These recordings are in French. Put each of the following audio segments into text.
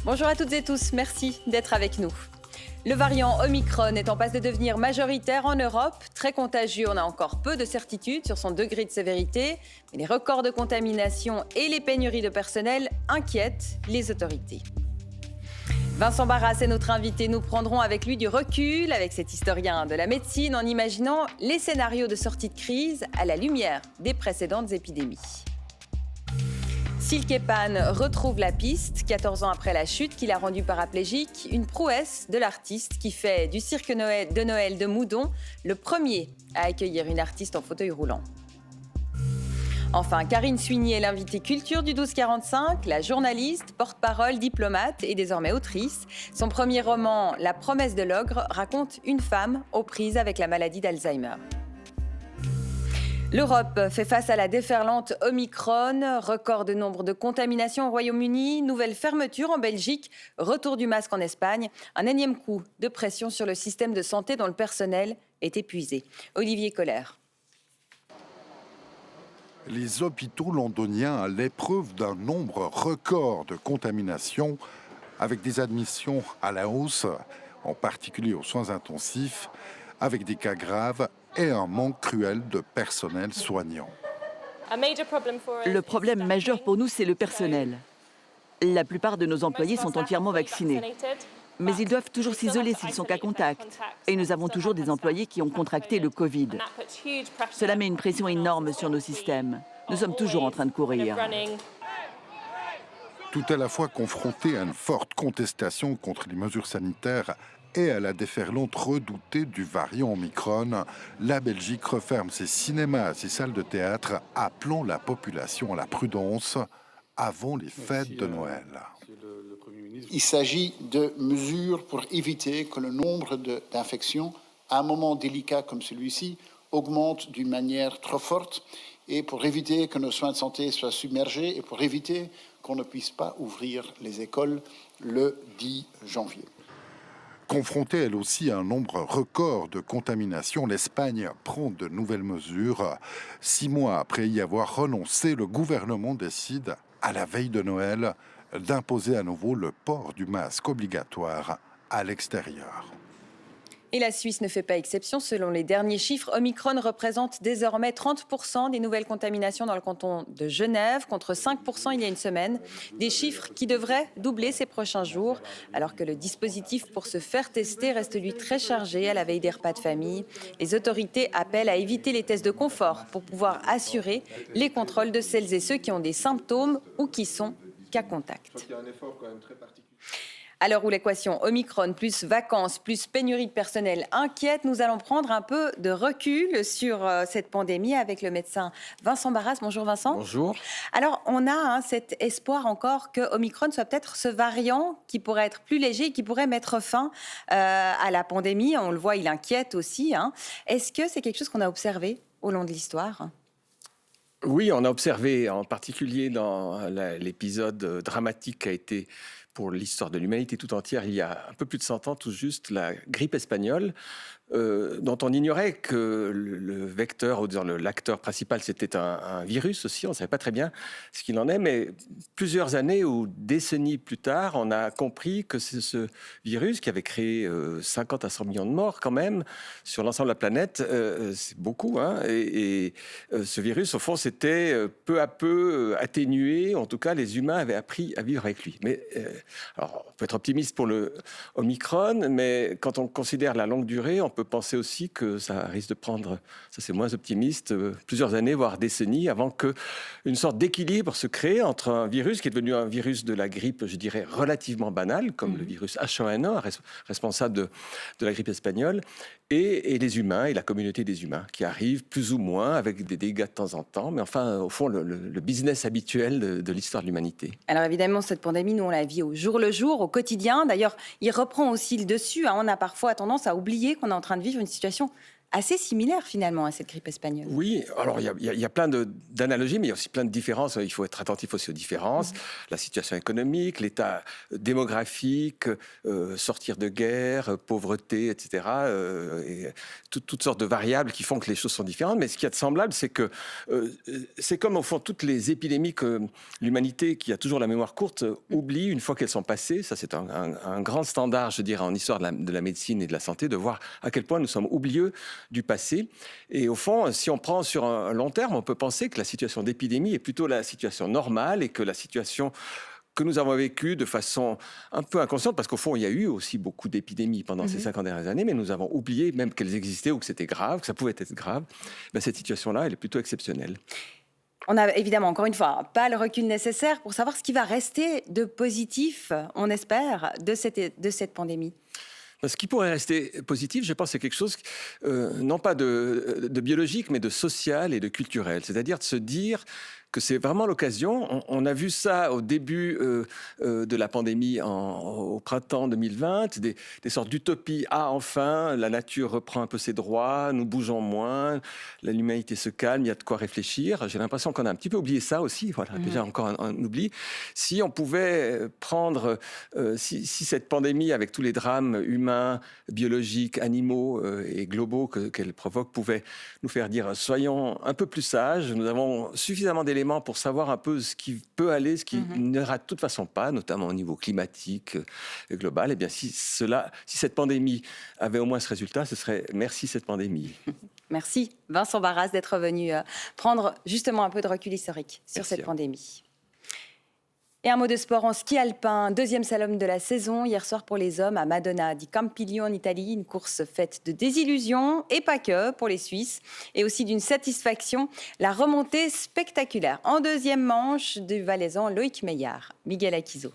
Bonjour à toutes et tous, merci d'être avec nous. Le variant Omicron est en passe de devenir majoritaire en Europe. Très contagieux, on a encore peu de certitudes sur son degré de sévérité. Mais les records de contamination et les pénuries de personnel inquiètent les autorités. Vincent Barras est notre invité. Nous prendrons avec lui du recul, avec cet historien de la médecine, en imaginant les scénarios de sortie de crise à la lumière des précédentes épidémies. Silke Pan retrouve la piste, 14 ans après la chute qui l'a rendu paraplégique, une prouesse de l'artiste qui fait du cirque de Noël de Moudon le premier à accueillir une artiste en fauteuil roulant. Enfin, Karine Suigny est l'invitée culture du 1245, la journaliste, porte-parole, diplomate et désormais autrice. Son premier roman, La promesse de l'ogre, raconte une femme aux prises avec la maladie d'Alzheimer. L'Europe fait face à la déferlante Omicron, record de nombre de contaminations au Royaume-Uni, nouvelle fermeture en Belgique, retour du masque en Espagne, un énième coup de pression sur le système de santé dont le personnel est épuisé. Olivier Kohler. Les hôpitaux londoniens à l'épreuve d'un nombre record de contaminations, avec des admissions à la hausse, en particulier aux soins intensifs, avec des cas graves et un manque cruel de personnel soignant. Le problème majeur pour nous, c'est le personnel. La plupart de nos employés sont entièrement vaccinés. Mais ils doivent toujours s'isoler s'ils sont cas contact. Et nous avons toujours des employés qui ont contracté le Covid. Cela met une pression énorme sur nos systèmes. Nous sommes toujours en train de courir. Tout à la fois confronté à une forte contestation contre les mesures sanitaires et à la déferlante redoutée du variant Omicron, la Belgique referme ses cinémas et ses salles de théâtre, appelant la population à la prudence avant les fêtes de Noël. Il s'agit de mesures pour éviter que le nombre d'infections, à un moment délicat comme celui-ci, augmente d'une manière trop forte et pour éviter que nos soins de santé soient submergés et pour éviter qu'on ne puisse pas ouvrir les écoles le 10 janvier. Confrontée elle aussi à un nombre record de contaminations, l'Espagne prend de nouvelles mesures. 6 mois après y avoir renoncé, le gouvernement décide, à la veille de Noël, d'imposer à nouveau le port du masque obligatoire à l'extérieur. Et la Suisse ne fait pas exception. Selon les derniers chiffres, Omicron représente désormais 30% des nouvelles contaminations dans le canton de Genève, contre 5% il y a une semaine. Des chiffres qui devraient doubler ces prochains jours, alors que le dispositif pour se faire tester reste lui très chargé à la veille des repas de famille. Les autorités appellent à éviter les tests de confort pour pouvoir assurer les contrôles de celles et ceux qui ont des symptômes ou qui sont cas contact. À l'heure où l'équation Omicron plus vacances plus pénurie de personnel inquiète, nous allons prendre un peu de recul sur cette pandémie avec le médecin Vincent Barras. Bonjour Vincent. Bonjour. Alors on a cet espoir encore que Omicron soit peut-être ce variant qui pourrait être plus léger, qui pourrait mettre fin à la pandémie. On le voit, il inquiète aussi. Est-ce que c'est quelque chose qu'on a observé au long de l'histoire ? Oui, on a observé en particulier dans l'épisode dramatique qui a été pour l'histoire de l'humanité tout entière, il y a un peu plus de 100 ans tout juste, la grippe espagnole, dont on ignorait que le vecteur, ou disons l'acteur principal, c'était un virus aussi. On ne savait pas très bien ce qu'il en est, mais plusieurs années ou décennies plus tard, on a compris que c'est ce virus qui avait créé 50 à 100 millions de morts quand même sur l'ensemble de la planète. C'est beaucoup, et ce virus, au fond, s'était peu à peu atténué. En tout cas, les humains avaient appris à vivre avec lui. Mais alors, on peut être optimiste pour le Omicron, mais quand on considère la longue durée, on peut penser aussi que ça risque de prendre, ça c'est moins optimiste, plusieurs années, voire décennies, avant qu'une sorte d'équilibre se crée entre un virus qui est devenu un virus de la grippe, je dirais, relativement banal, comme le virus H1N1, responsable de la grippe espagnole, et les humains, et la communauté des humains, qui arrivent plus ou moins avec des dégâts de temps en temps, mais enfin, au fond, le business habituel de l'histoire de l'humanité. Alors évidemment, cette pandémie, nous, on la vit au jour le jour, au quotidien. D'ailleurs, il reprend aussi le dessus. On a parfois tendance à oublier qu'on est en train de vivre une situation assez similaire finalement à cette grippe espagnole. Oui, alors il y a plein d'analogies, mais il y a aussi plein de différences. Il faut être attentif aussi aux différences. La situation économique, l'état démographique, sortir de guerre, pauvreté, etc. Et toutes sortes de variables qui font que les choses sont différentes. Mais ce qu'il y a de semblable, c'est que c'est comme au fond toutes les épidémies que l'humanité, qui a toujours la mémoire courte, oublie une fois qu'elles sont passées. Ça, c'est un grand standard, je dirais, en histoire de la médecine et de la santé, de voir à quel point nous sommes oublieux du passé. Et au fond, si on prend sur un long terme, on peut penser que la situation d'épidémie est plutôt la situation normale et que la situation que nous avons vécue de façon un peu inconsciente, parce qu'au fond, il y a eu aussi beaucoup d'épidémies pendant ces 50 dernières années, mais nous avons oublié même qu'elles existaient ou que c'était grave, que ça pouvait être grave. Ben, cette situation-là, elle est plutôt exceptionnelle. On n'a évidemment, encore une fois, pas le recul nécessaire pour savoir ce qui va rester de positif, on espère, de cette pandémie. Ce qui pourrait rester positif, je pense, c'est quelque chose, non pas de biologique, mais de social et de culturel. C'est-à-dire de se dire que c'est vraiment l'occasion. On a vu ça au début de la pandémie au printemps 2020, des sortes d'utopies. Ah, enfin, la nature reprend un peu ses droits, nous bougeons moins, l'humanité se calme, il y a de quoi réfléchir. J'ai l'impression qu'on a un petit peu oublié ça aussi. Voilà, déjà encore un oubli. Si on pouvait prendre, si cette pandémie, avec tous les drames humains, biologiques, animaux et globaux qu'elle provoque, pouvait nous faire dire soyons un peu plus sages. Nous avons suffisamment d'éléments pour savoir un peu ce qui peut aller, ce qui n'ira de toute façon pas, notamment au niveau climatique global. Eh bien, si cette pandémie avait au moins ce résultat, ce serait merci cette pandémie. Merci Vincent Barras d'être venu prendre justement un peu de recul historique sur cette pandémie. Et un mot de sport en ski alpin, deuxième slalom de la saison, hier soir pour les hommes à Madonna di Campiglio en Italie, une course faite de désillusions et pas que pour les Suisses, et aussi d'une satisfaction, la remontée spectaculaire en deuxième manche du Valaisan Loïc Meillard. Miguel Akizo.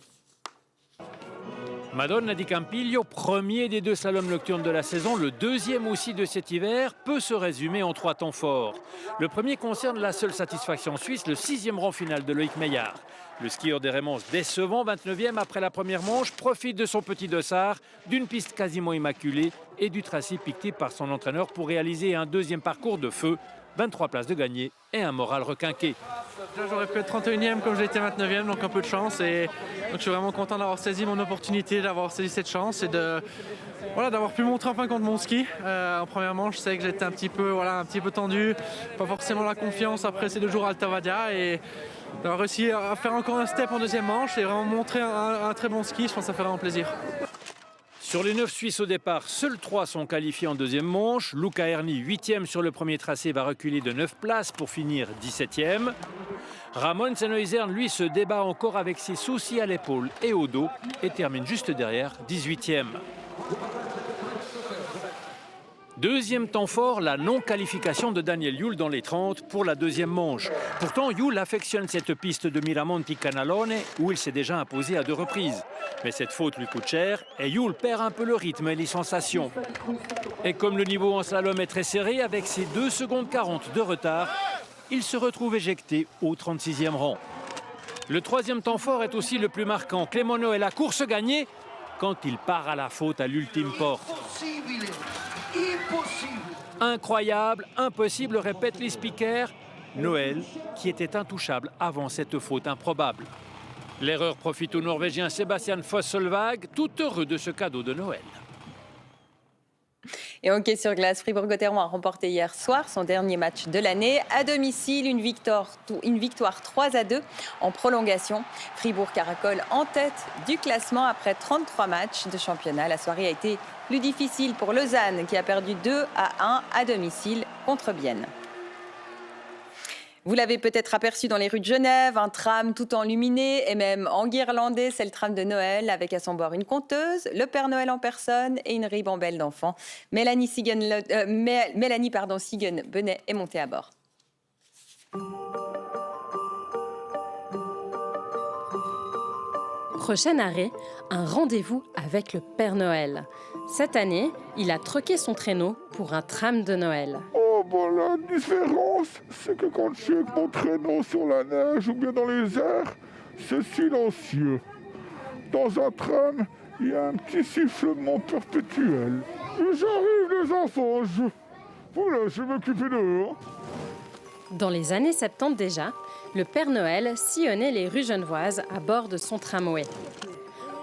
Madonna di Campiglio, premier des deux slaloms nocturnes de la saison, le deuxième aussi de cet hiver, peut se résumer en 3 temps forts. Le premier concerne la seule satisfaction suisse, le 6e rang final de Loïc Meillard. Le skieur des Rémonces, décevant, 29e après la première manche, profite de son petit dossard, d'une piste quasiment immaculée et du tracé piqué par son entraîneur pour réaliser un deuxième parcours de feu, 23 places de gagné et un moral requinqué. Là, j'aurais pu être 31e comme j'ai été 29e, donc un peu de chance. Et donc, je suis vraiment content d'avoir saisi mon opportunité, d'avoir saisi cette chance et d'avoir pu montrer en fin de compte mon ski. En première manche, je sais que j'étais un petit peu tendu, pas forcément la confiance après ces 2 jours à Alta Badia. Et d'avoir réussi à faire encore un step en deuxième manche et vraiment montrer un très bon ski, je pense que ça fait vraiment plaisir. Sur les 9 Suisses au départ, seuls 3 sont qualifiés en deuxième manche. Luca Erni, 8e sur le premier tracé, va reculer de 9 places pour finir 17e. Ramon Senoizern, lui, se débat encore avec ses soucis à l'épaule et au dos et termine juste derrière, 18e. Deuxième temps fort, la non-qualification de Daniel Yule dans les 30 pour la deuxième manche. Pourtant, Yule affectionne cette piste de Miramonti Canalone où il s'est déjà imposé à 2 reprises. Mais cette faute lui coûte cher et Yule perd un peu le rythme et les sensations. Et comme le niveau en slalom est très serré, avec ses 2 secondes 40 de retard, il se retrouve éjecté au 36e rang. Le troisième temps fort est aussi le plus marquant. Clément Noël, la course gagnée quand il part à la faute à l'ultime porte. Incroyable, impossible, répètent les speakers. Noël, qui était intouchable avant cette faute improbable. L'erreur profite au Norvégien Sebastian Foss-Solvag, tout heureux de ce cadeau de Noël. Et hockey sur glace, Fribourg-Gotteron a remporté hier soir son dernier match de l'année. À domicile, une victoire 3-2 en prolongation. Fribourg caracole en tête du classement après 33 matchs de championnat. La soirée a été plus difficile pour Lausanne qui a perdu 2-1 à domicile contre Bienne. Vous l'avez peut-être aperçu dans les rues de Genève, un tram tout enluminé et même enguirlandé, c'est le tram de Noël avec à son bord une conteuse, le Père Noël en personne et une ribambelle d'enfants. Mélanie Siegen-Benet est montée à bord. Prochain arrêt, un rendez-vous avec le Père Noël. Cette année, il a troqué son traîneau pour un tram de Noël. Oh, bon, la différence, c'est que quand je suis avec mon traîneau sur la neige ou bien dans les airs, c'est silencieux. Dans un tram, il y a un petit sifflement perpétuel. J'arrive, les enfants, Oula, je vais m'occuper d'eux. Hein. Dans les années 70 déjà, le Père Noël sillonnait les rues genevoises à bord de son tramway.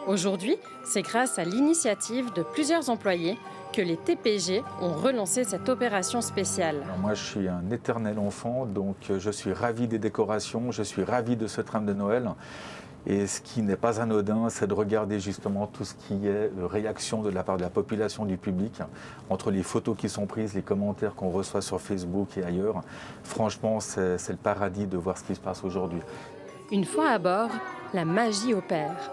Aujourd'hui, c'est grâce à l'initiative de plusieurs employés que les TPG ont relancé cette opération spéciale. Alors moi, je suis un éternel enfant, donc je suis ravi des décorations, je suis ravi de ce tram de Noël. Et ce qui n'est pas anodin, c'est de regarder justement tout ce qui est réaction de la part de la population, du public, entre les photos qui sont prises, les commentaires qu'on reçoit sur Facebook et ailleurs. Franchement, c'est le paradis de voir ce qui se passe aujourd'hui. Une fois à bord, la magie opère.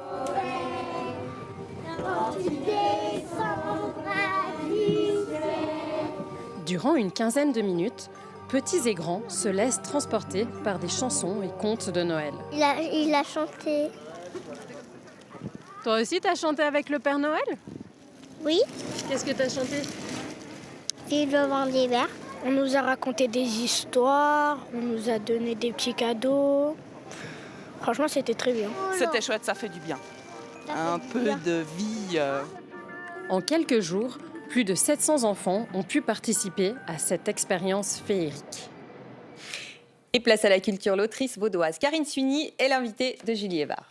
Durant une quinzaine de minutes, petits et grands se laissent transporter par des chansons et contes de Noël. Il a chanté. Toi aussi, t'as chanté avec le Père Noël? Oui. Qu'est-ce que t'as chanté? Vive le vent d'hiver. On nous a raconté des histoires, on nous a donné des petits cadeaux. Franchement, c'était très bien. C'était chouette, ça fait du bien. Un peu de vie. En quelques jours, plus de 700 enfants ont pu participer à cette expérience féerique. Et place à la culture, l'autrice vaudoise Karine Suigny est l'invitée de Julie Évard.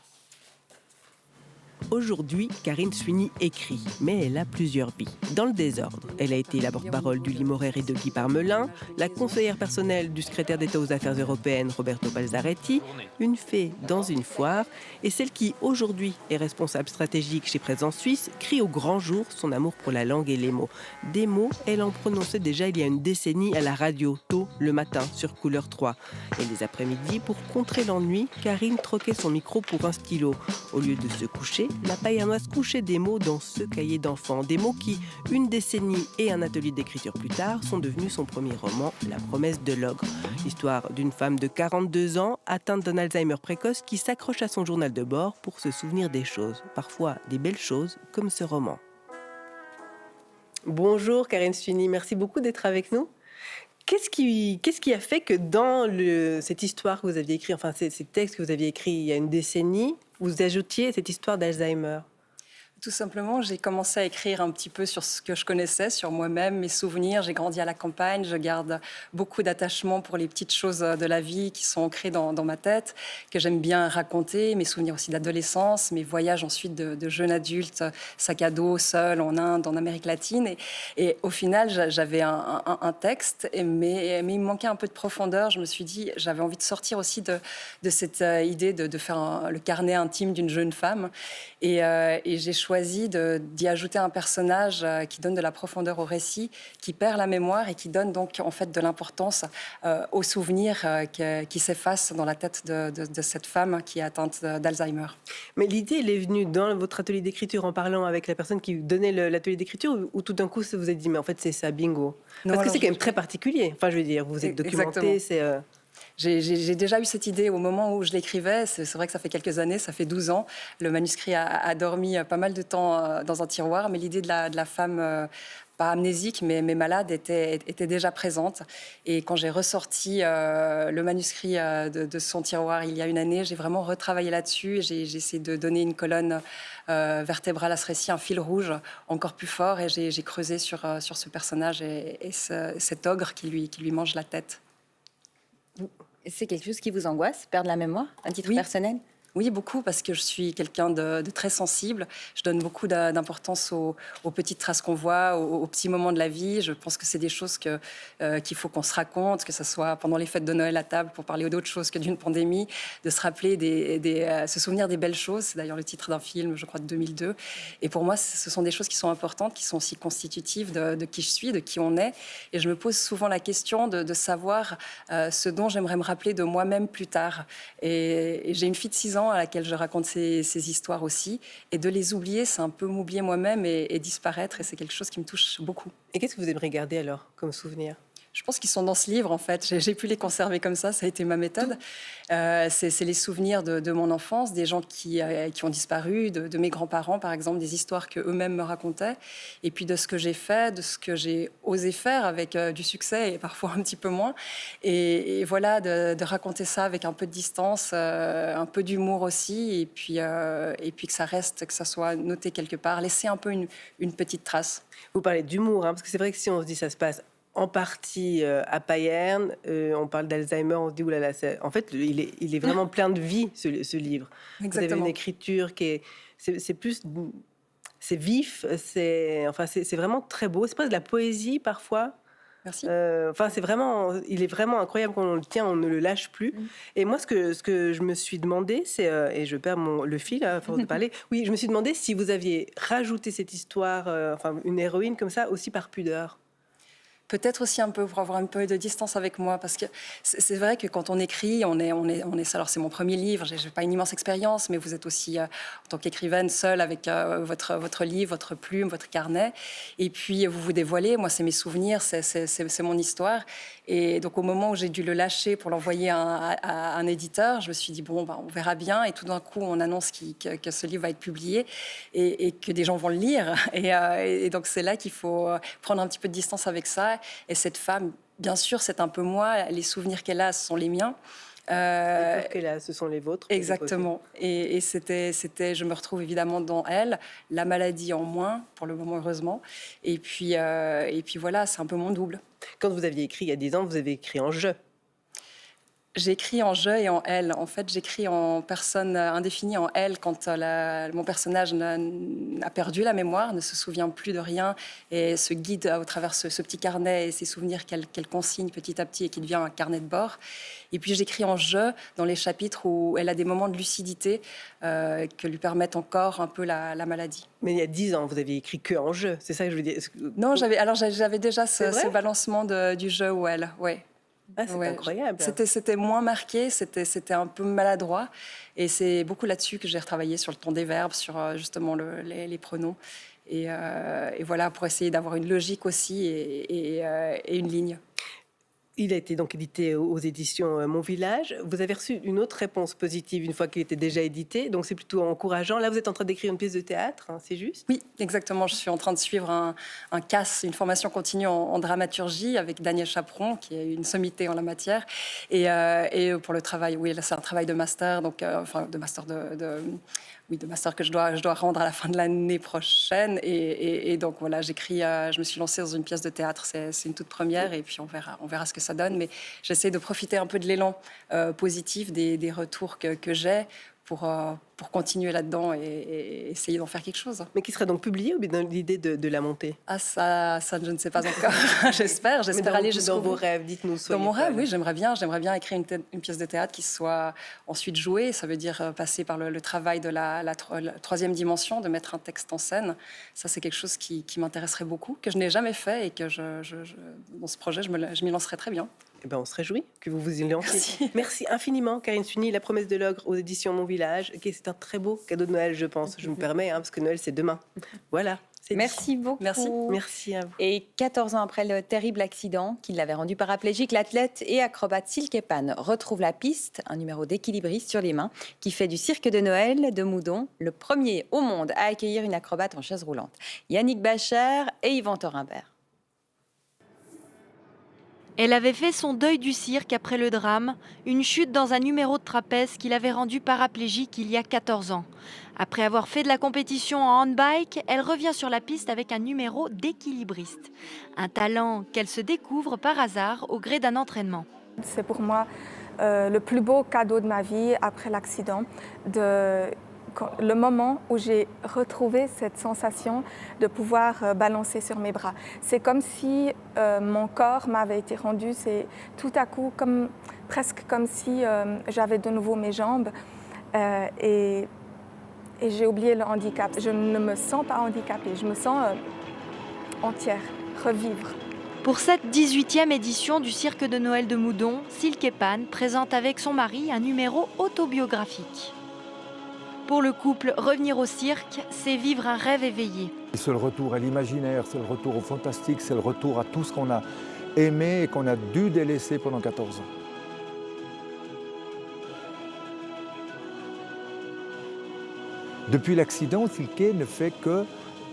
Aujourd'hui, Karine Suigny écrit, mais elle a plusieurs vies. Dans le désordre, elle a été la porte-parole du Limoraire et de Guy Parmelin, la conseillère personnelle du secrétaire d'État aux Affaires européennes Roberto Balzaretti, une fée dans une foire, et celle qui, aujourd'hui, est responsable stratégique chez Présence Suisse, crie au grand jour son amour pour la langue et les mots. Des mots, elle en prononçait déjà il y a une décennie à la radio, tôt le matin, sur Couleur 3. Et les après-midi, pour contrer l'ennui, Karine troquait son micro pour un stylo. Au lieu de se coucher, la paillarnoise couchait des mots dans ce cahier d'enfant. Des mots qui, une décennie et un atelier d'écriture plus tard, sont devenus son premier roman, La promesse de l'ogre. L'histoire d'une femme de 42 ans, atteinte d'un Alzheimer précoce, qui s'accroche à son journal de bord pour se souvenir des choses. Parfois des belles choses, comme ce roman. Bonjour Karine Suigny, merci beaucoup d'être avec nous. Qu'est-ce qui a fait que dans cette histoire que vous aviez écrite, enfin ces textes que vous aviez écrits il y a une décennie, vous ajoutiez cette histoire d'Alzheimer? Tout simplement, j'ai commencé à écrire un petit peu sur ce que je connaissais, sur moi-même, mes souvenirs. J'ai grandi à la campagne, je garde beaucoup d'attachement pour les petites choses de la vie qui sont ancrées dans ma tête, que j'aime bien raconter, mes souvenirs aussi d'adolescence, mes voyages ensuite de jeune adulte, sac à dos, seul, en Inde, en Amérique latine. Et au final, j'avais un texte, mais il me manquait un peu de profondeur. Je me suis dit, j'avais envie de sortir aussi de cette idée de faire le carnet intime d'une jeune femme. Et j'ai choisi d'y ajouter un personnage qui donne de la profondeur au récit, qui perd la mémoire et qui donne donc en fait de l'importance aux souvenirs qui s'effacent dans la tête de cette femme qui est atteinte d'Alzheimer. Mais l'idée, elle est venue dans votre atelier d'écriture en parlant avec la personne qui donnait l'atelier d'écriture, ou tout d'un coup, vous vous êtes dit, mais en fait, c'est ça, bingo? Parce que c'est quand même très particulier. Enfin, je veux dire, vous êtes documenté, c'est... J'ai déjà eu cette idée au moment où je l'écrivais. C'est vrai que ça fait quelques années, ça fait 12 ans. Le manuscrit a dormi pas mal de temps dans un tiroir, mais l'idée de la femme, pas amnésique, mais malade, était déjà présente. Et quand j'ai ressorti le manuscrit de son tiroir il y a une année, j'ai vraiment retravaillé là-dessus. Et j'ai essayé de donner une colonne vertébrale à ce récit, un fil rouge encore plus fort. Et j'ai creusé sur ce personnage et cet ogre qui lui mange la tête. C'est quelque chose qui vous angoisse, perdre la mémoire, à titre personnel? Oui, beaucoup, parce que je suis quelqu'un de très sensible. Je donne beaucoup d'importance aux petites traces qu'on voit, aux petits moments de la vie. Je pense que c'est des choses qu'il faut qu'on se raconte, que ce soit pendant les fêtes de Noël à table, pour parler d'autre chose que d'une pandémie, de se rappeler, se souvenir des belles choses. C'est d'ailleurs le titre d'un film, je crois, de 2002. Et pour moi, ce sont des choses qui sont importantes, qui sont aussi constitutives de qui je suis, de qui on est. Et je me pose souvent la question de savoir ce dont j'aimerais me rappeler de moi-même plus tard. Et j'ai une fille de 6 ans à laquelle je raconte ces histoires aussi. Et de les oublier, c'est un peu m'oublier moi-même et disparaître. Et c'est quelque chose qui me touche beaucoup. Et qu'est-ce que vous aimeriez garder alors comme souvenir? Je pense qu'ils sont dans ce livre, en fait. J'ai pu les conserver comme ça a été ma méthode. C'est les souvenirs de mon enfance, des gens qui ont disparu, de mes grands-parents, par exemple, des histoires qu'eux-mêmes me racontaient, et puis de ce que j'ai fait, de ce que j'ai osé faire avec du succès et parfois un petit peu moins. Et voilà, de raconter ça avec un peu de distance, un peu d'humour aussi, et puis que ça reste, que ça soit noté quelque part, laisser un peu une petite trace. Vous parlez d'humour, parce que c'est vrai que si on se dit ça se passe en partie à Payerne. On parle d'Alzheimer, on se dit, oulala, en fait, il est vraiment plein de vie, ce livre. Exactement. Vous avez une écriture qui est... C'est plus... C'est vif, c'est vraiment très beau. C'est presque de la poésie, parfois. Merci. Il est vraiment incroyable quand on le tient, on ne le lâche plus. Et moi, ce que je me suis demandé, c'est, et je perds le fil à force de parler, oui, je me suis demandé si vous aviez rajouté cette histoire, une héroïne comme ça, aussi par pudeur. Peut-être aussi un peu pour avoir un peu de distance avec moi, parce que c'est vrai que quand on écrit, on est seul. Alors c'est mon premier livre, j'ai pas une immense expérience, mais vous êtes aussi en tant qu'écrivaine seule avec votre livre, votre plume, votre carnet, et puis vous vous dévoilez. Moi, c'est mes souvenirs, c'est mon histoire, et donc au moment où j'ai dû le lâcher pour l'envoyer à un éditeur, je me suis dit bon, on verra bien, et tout d'un coup on annonce que ce livre va être publié et que des gens vont le lire, et donc c'est là qu'il faut prendre un petit peu de distance avec ça. Et cette femme, bien sûr, c'est un peu moi. Les souvenirs qu'elle a, ce sont les miens. Les peurs qu'elle a, ce sont les vôtres. Exactement. Et c'était, je me retrouve évidemment dans elle. La maladie en moins, pour le moment, heureusement. Et puis voilà, c'est un peu mon double. Quand vous aviez écrit il y a 10 ans, vous avez écrit en « je ». J'écris en « je » et en « elle ». En fait, j'écris en personne indéfinie, en « elle », quand mon personnage a perdu la mémoire, ne se souvient plus de rien et se guide au travers ce petit carnet et ses souvenirs qu'elle consigne petit à petit et qui devient un carnet de bord. Et puis j'écris en « je » dans les chapitres où elle a des moments de lucidité que lui permettent encore un peu la maladie. Mais il y a 10 ans, vous aviez écrit que en « je », c'est ça que je veux dire. Non, j'avais déjà ce balancement du « je » ou « elle », oui. Ah, c'est incroyable. C'était moins marqué, c'était un peu maladroit. Et c'est beaucoup là-dessus que j'ai retravaillé, sur le ton des verbes, sur justement les pronoms. Et voilà, pour essayer d'avoir une logique aussi et une ligne. Il a été donc édité aux éditions Mon Village. Vous avez reçu une autre réponse positive une fois qu'il était déjà édité, donc c'est plutôt encourageant. Là, vous êtes en train d'écrire une pièce de théâtre, hein, c'est juste? Oui, exactement. Je suis en train de suivre un CAS, une formation continue en dramaturgie avec Daniel Chaperon, qui est une sommité en la matière. Et pour le travail, oui, là, c'est un travail de master, donc de master de master que je dois rendre à la fin de l'année prochaine. Et donc voilà, j'écris, je me suis lancée dans une pièce de théâtre. C'est une toute première et puis on verra ce que ça donne. Mais j'essaie de profiter un peu de l'élan positif des retours que j'ai pour continuer là-dedans et essayer d'en faire quelque chose. Mais qui serait donc publié ou bien dans l'idée de la monter? Ah, ça, je ne sais pas encore. J'espère aller jusqu'au bout. Dans vos rêves, dites-nous. Dans mon rêve, oui, j'aimerais bien écrire une pièce de théâtre qui soit ensuite jouée. Ça veut dire passer par le travail de la troisième dimension, de mettre un texte en scène. Ça, c'est quelque chose qui m'intéresserait beaucoup, que je n'ai jamais fait et que dans ce projet, je m'y lancerai très bien. Eh ben, on se réjouit que vous vous y lanciez. Merci infiniment, Karine Suny, La promesse de l'ogre aux éditions Mon Village. C'est un très beau cadeau de Noël, je pense. Je me permets, parce que Noël, c'est demain. Voilà. Merci beaucoup. Merci à vous. Et 14 ans après le terrible accident qui l'avait rendu paraplégique, l'athlète et acrobate Silke Pan retrouve la piste, un numéro d'équilibriste sur les mains, qui fait du cirque de Noël de Moudon le premier au monde à accueillir une acrobate en chaise roulante. Yannick Bacher et Yvan Thorimbert. Elle avait fait son deuil du cirque après le drame, une chute dans un numéro de trapèze qui l'avait rendue paraplégique il y a 14 ans. Après avoir fait de la compétition en handbike, elle revient sur la piste avec un numéro d'équilibriste. Un talent qu'elle se découvre par hasard au gré d'un entraînement. C'est pour moi le plus beau cadeau de ma vie après l'accident, le moment où j'ai retrouvé cette sensation de pouvoir balancer sur mes bras. C'est comme si mon corps m'avait été rendu, c'est tout à coup presque comme si j'avais de nouveau mes jambes et j'ai oublié le handicap. Je ne me sens pas handicapée, je me sens entière, revivre. Pour cette 18e édition du Cirque de Noël de Moudon, Silke Pan présente avec son mari un numéro autobiographique. Pour le couple, revenir au cirque, c'est vivre un rêve éveillé. C'est le retour à l'imaginaire, c'est le retour au fantastique, c'est le retour à tout ce qu'on a aimé et qu'on a dû délaisser pendant 14 ans. Depuis l'accident, Silke ne fait que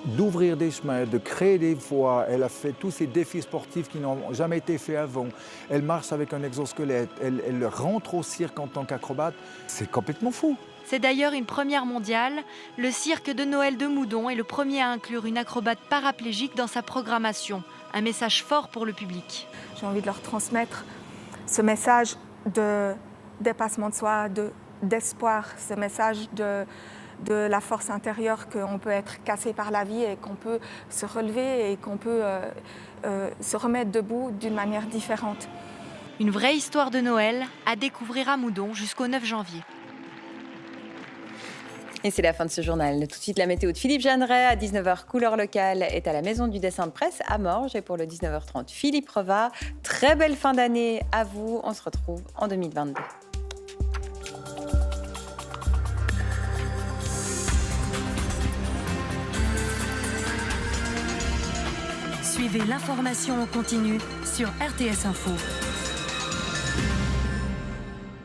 d'ouvrir des chemins, de créer des voies. Elle a fait tous ces défis sportifs qui n'ont jamais été faits avant. Elle marche avec un exosquelette, elle rentre au cirque en tant qu'acrobate. C'est complètement fou. C'est d'ailleurs une première mondiale. Le Cirque de Noël de Moudon est le premier à inclure une acrobate paraplégique dans sa programmation. Un message fort pour le public. J'ai envie de leur transmettre ce message de dépassement de soi, d'espoir, ce message de la force intérieure, qu'on peut être cassé par la vie et qu'on peut se relever et qu'on peut se remettre debout d'une manière différente. Une vraie histoire de Noël à découvrir à Moudon jusqu'au 9 janvier. Et c'est la fin de ce journal. Tout de suite, la météo de Philippe Jeanneret. À 19h, Couleur Locale est à la Maison du Dessin de Presse à Morges. Et pour le 19h30, Philippe Reva. Très belle fin d'année à vous. On se retrouve en 2022. Suivez l'information en continu sur RTS Info.